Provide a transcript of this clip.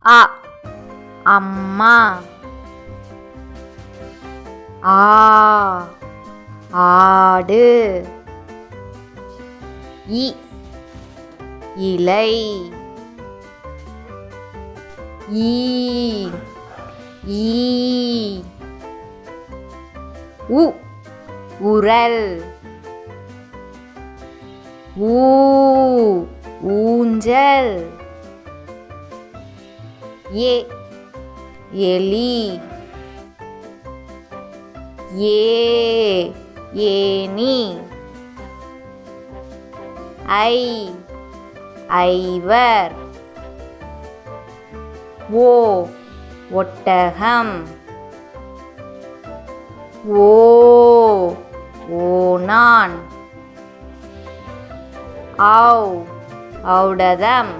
அ அம்மா. ஆ ஆடு. இ இலை. ஈ ஈ. உ உரல். ஊ ஊஞ்சல். ஏ எலி. ஏ ஏனி. ஐ ஐவர். ஓ ஒட்டகம். ஓ ஓணான். ஔ ஔடதம்.